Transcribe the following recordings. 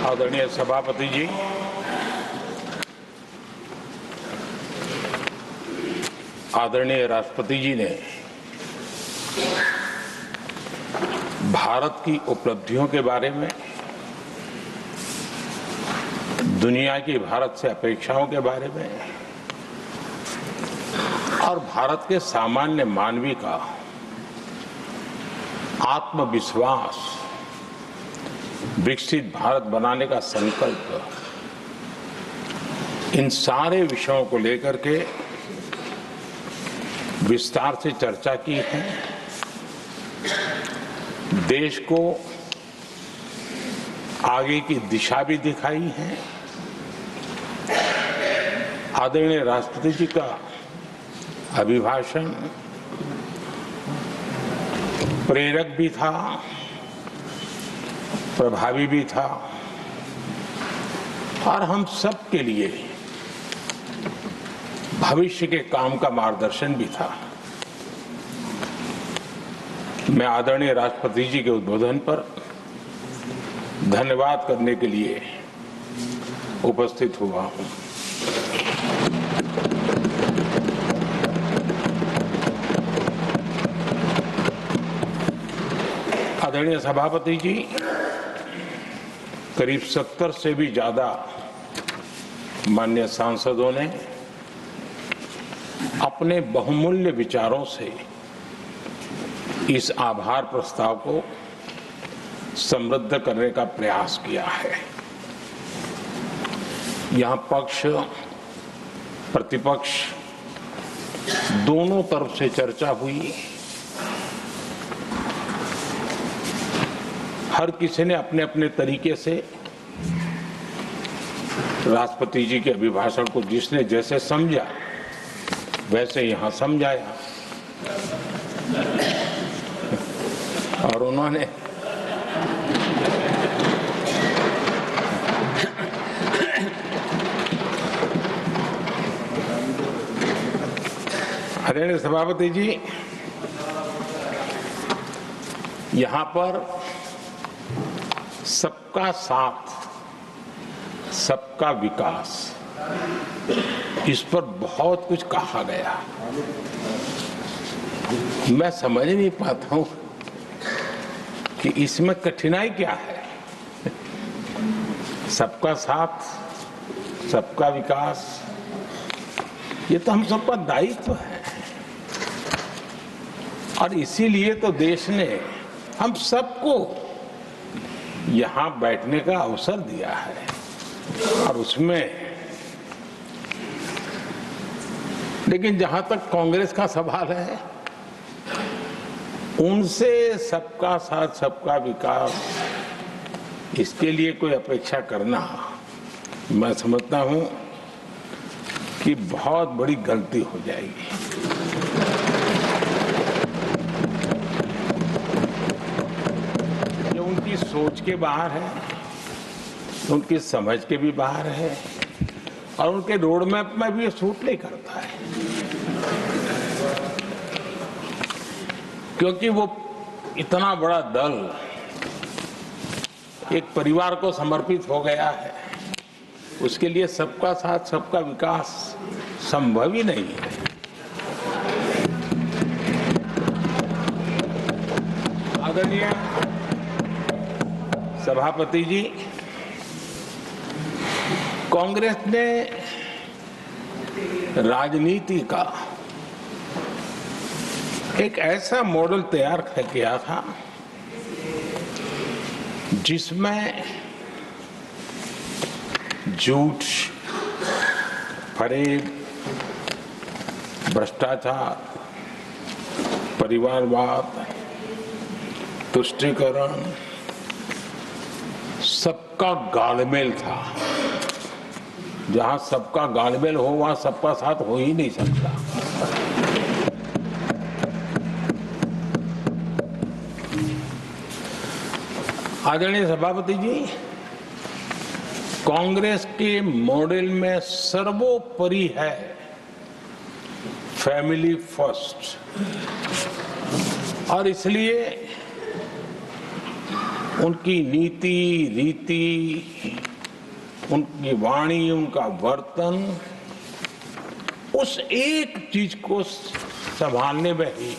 आदरणीय सभापति जी, आदरणीय राष्ट्रपति जी ने भारत की उपलब्धियों के बारे में, दुनिया की भारत से अपेक्षाओं के बारे में और भारत के सामान्य मानवी का आत्मविश्वास, विकसित भारत बनाने का संकल्प, इन सारे विषयों को लेकर के विस्तार से चर्चा की है। देश को आगे की दिशा भी दिखाई है। आदरणीय राष्ट्रपति जी का अभिभाषण प्रेरक भी था, प्रभावी भी था और हम सब के लिए भविष्य के काम का मार्गदर्शन भी था। मैं आदरणीय राष्ट्रपति जी के उद्बोधन पर धन्यवाद करने के लिए उपस्थित हुआ हूं। आदरणीय सभापति जी, करीब 70 से भी ज्यादा माननीय सांसदों ने अपने बहुमूल्य विचारों से इस आभार प्रस्ताव को समृद्ध करने का प्रयास किया है। यहां पक्ष प्रतिपक्ष दोनों तरफ से चर्चा हुई। हर किसी ने अपने अपने तरीके से राष्ट्रपति जी के अभिभाषण को जिसने जैसे समझा वैसे यहां समझाया और उन्होंने आदरणीय सभापति जी, यहां पर सबका साथ, सबका विकास, इस पर बहुत कुछ कहा गया। मैं समझ नहीं पाता हूं कि इसमें कठिनाई क्या है। सबका साथ, सबका विकास, ये तो हम सबका दायित्व है और इसीलिए तो देश ने हम सबको यहां बैठने का अवसर दिया है और उसमें, लेकिन जहां तक कांग्रेस का सवाल है, उनसे सबका साथ, सबका विकास, इसके लिए कोई अपेक्षा करना, मैं समझता हूं कि बहुत बड़ी गलती हो जाएगी। ये उनकी सोच के बाहर है, उनकी समझ के भी बाहर है और उनके रोड मैप में भी ये सूट नहीं करता है, क्योंकि वो इतना बड़ा दल एक परिवार को समर्पित हो गया है। उसके लिए सबका साथ, सबका विकास संभव ही नहीं है। आदरणीय सभापति जी, कांग्रेस ने राजनीति का एक ऐसा मॉडल तैयार किया था जिसमें झूठ, फरेब, भ्रष्टाचार, परिवारवाद, तुष्टीकरण, सबका गालमेल था। जहां सबका गालमेल हो वहां सबका साथ हो ही नहीं सकता। आदरणीय सभापति जी, कांग्रेस के मॉडल में सर्वोपरि है फैमिली फर्स्ट और इसलिए उनकी नीति, रीति, उनकी वाणी, उनका वर्तन, उस एक चीज को संभालने में ही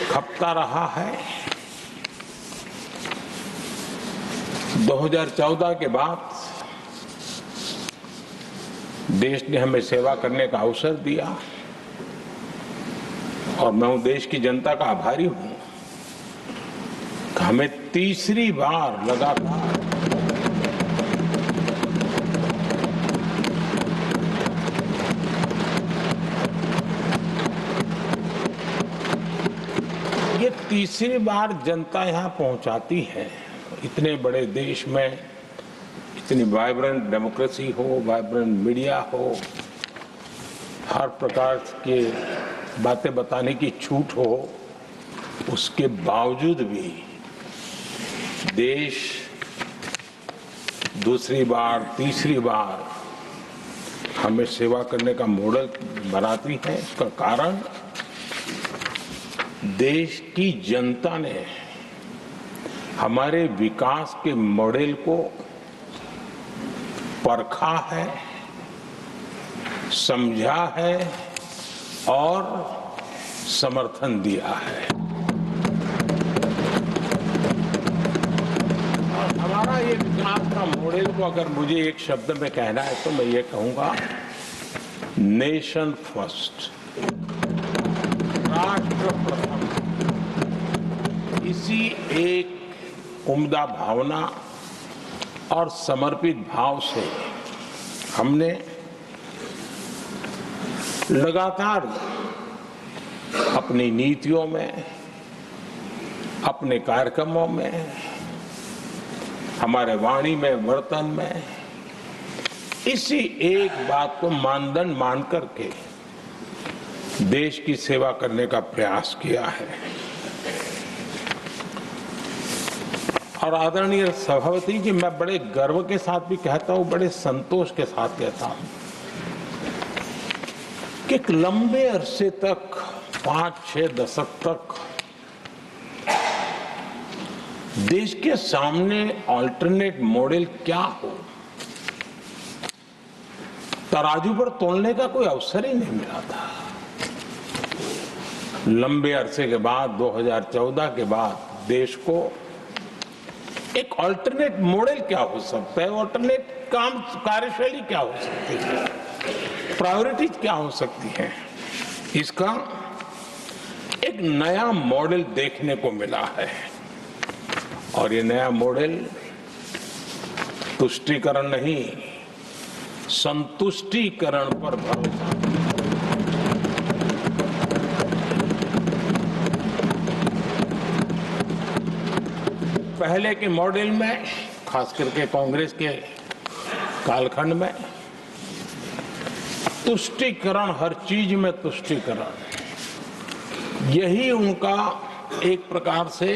खपता रहा है। 2014 के बाद देश ने हमें सेवा करने का अवसर दिया और मैं उन देश की जनता का आभारी हूं कि हमें तीसरी बार लगातार ये तीसरी बार जनता यहां पहुंचाती है। इतने बड़े देश में इतनी वाइब्रेंट डेमोक्रेसी हो, वाइब्रेंट मीडिया हो, हर प्रकार के बातें बताने की छूट हो, उसके बावजूद भी देश दूसरी बार, तीसरी बार हमें सेवा करने का मॉडल बनाती है। इसका कारण देश की जनता ने हमारे विकास के मॉडल को परखा है, समझा है और समर्थन दिया है। और हमारा ये विकास का मॉडल को अगर मुझे एक शब्द में कहना है तो मैं ये कहूंगा, नेशन फर्स्ट, राष्ट्र प्रथम। इसी एक उम्दा भावना और समर्पित भाव से हमने लगातार अपनी नीतियों में, अपने कार्यक्रमों में, हमारे वाणी में, वर्तन में इसी एक बात को मानदंड मान करके देश की सेवा करने का प्रयास किया है। और आदरणीय सभापति जी, मैं बड़े गर्व के साथ भी कहता हूं, बड़े संतोष के साथ कहता हूं कि एक लंबे अरसे तक, 5-6 दशक तक देश के सामने अल्टरनेट मॉडल क्या हो, तराजू पर तोलने का कोई अवसर ही नहीं मिला था। लंबे अरसे के बाद 2014 के बाद देश को एक अल्टरनेट मॉडल क्या हो सकता है, अल्टरनेट कार्यशैली क्या हो सकती है, प्रायोरिटीज क्या हो सकती है, इसका एक नया मॉडल देखने को मिला है। और ये नया मॉडल तुष्टीकरण नहीं, संतुष्टीकरण पर भरोसा। पहले के मॉडल में, खास करके कांग्रेस के कालखंड में, तुष्टीकरण, हर चीज में तुष्टीकरण, यही उनका एक प्रकार से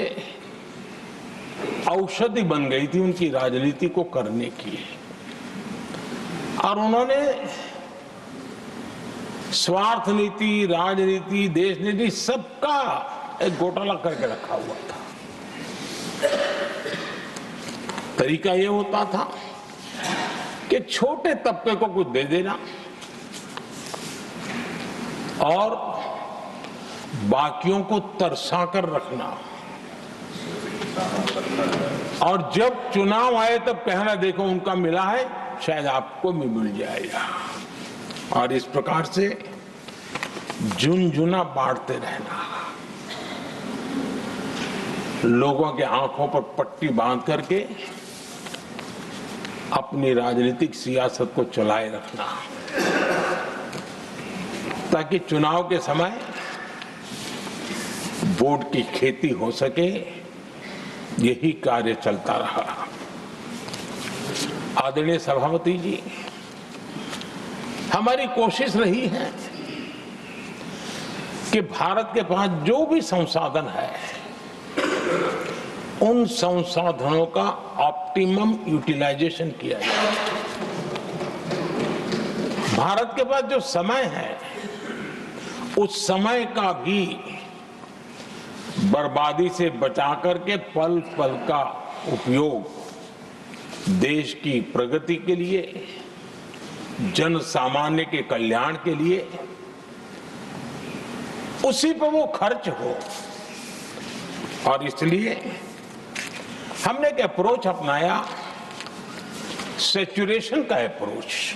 औषधि बन गई थी उनकी राजनीति को करने की। और उन्होंने स्वार्थ नीति, राजनीति, देश नीति, सबका एक घोटाला करके रखा हुआ था। तरीका यह होता था कि छोटे तबके को कुछ दे देना और बाकियों को तरसा कर रखना, और जब चुनाव आए तब कहना देखो उनका मिला है, शायद आपको भी मिल जाएगा। और इस प्रकार से झुनझुना बांटते रहना, लोगों के आंखों पर पट्टी बांध करके अपनी राजनीतिक सियासत को चलाए रखना, ताकि चुनाव के समय वोट की खेती हो सके। यही कार्य चलता रहा। आदरणीय सभापति जी, हमारी कोशिश रही है कि भारत के पास जो भी संसाधन है, उन संसाधनों का ऑप्टिमम यूटिलाइजेशन किया जाए। भारत के पास जो समय है, उस समय का भी बर्बादी से बचा करके पल पल का उपयोग देश की प्रगति के लिए, जन सामान्य के कल्याण के लिए, उसी पर वो खर्च हो। और इसलिए हमने एक अप्रोच अपनाया, सैचुरेशन का अप्रोच।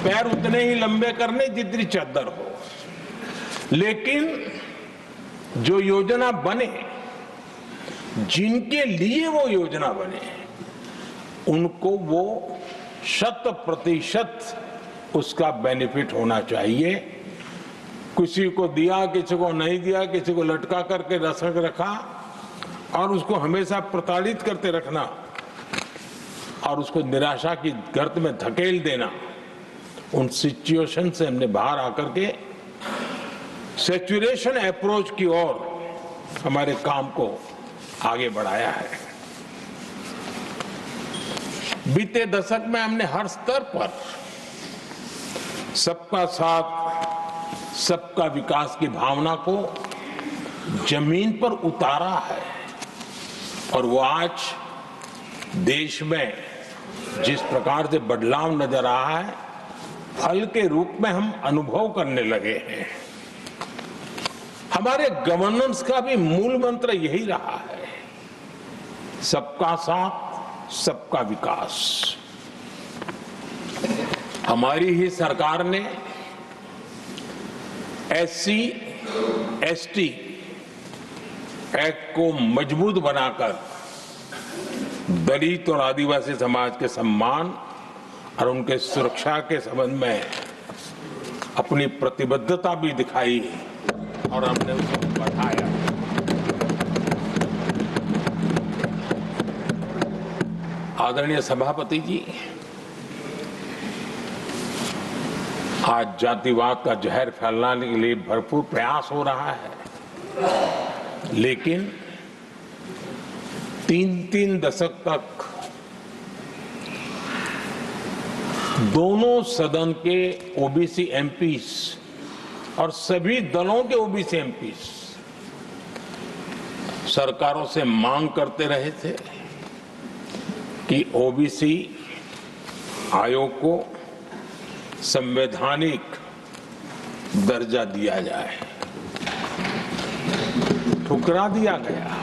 पैर उतने ही लंबे करने जितनी चद्दर हो, लेकिन जो योजना बने, जिनके लिए वो योजना बने, उनको वो 100% उसका बेनिफिट होना चाहिए। किसी को दिया, किसी को नहीं दिया, किसी को लटका करके रखा और उसको हमेशा प्रताड़ित करते रखना और उसको निराशा की गर्त में धकेल देना, उन सिचुएशन से हमने बाहर आकर के सैचुरेशन अप्रोच की ओर हमारे काम को आगे बढ़ाया है। बीते दशक में हमने हर स्तर पर सबका साथ, सबका विकास की भावना को जमीन पर उतारा है और वो आज देश में जिस प्रकार से बदलाव नजर आ रहा है, फल के रूप में हम अनुभव करने लगे हैं। हमारे गवर्नेंस का भी मूल मंत्र यही रहा है, सबका साथ, सबका विकास। हमारी ही सरकार ने SC, ST एक्ट को मजबूत बनाकर दलित और आदिवासी समाज के सम्मान और उनके सुरक्षा के संबंध में अपनी प्रतिबद्धता भी दिखाई और हमने उसको बढ़ाया। आदरणीय सभापति जी, आज जातिवाद का जहर फैलाने के लिए भरपूर प्रयास हो रहा है, लेकिन 3 दशक तक दोनों सदन के OBC MPs और सभी दलों के OBC MPs सरकारों से मांग करते रहे थे कि OBC आयोग को संवैधानिक दर्जा दिया जाए। ठुकरा दिया गया,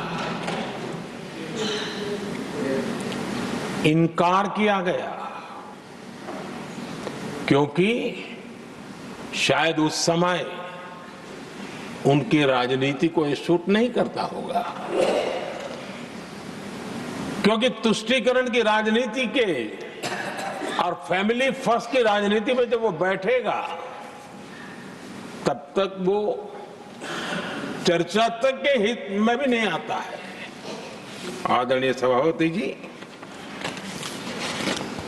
इनकार किया गया, क्योंकि शायद उस समय उनकी राजनीति को ये सूट नहीं करता होगा, क्योंकि तुष्टीकरण की राजनीति के और फैमिली फर्स्ट की राजनीति में जब वो बैठेगा तब तक वो चर्चा तक के हित में भी नहीं आता है। आदरणीय सभापति जी,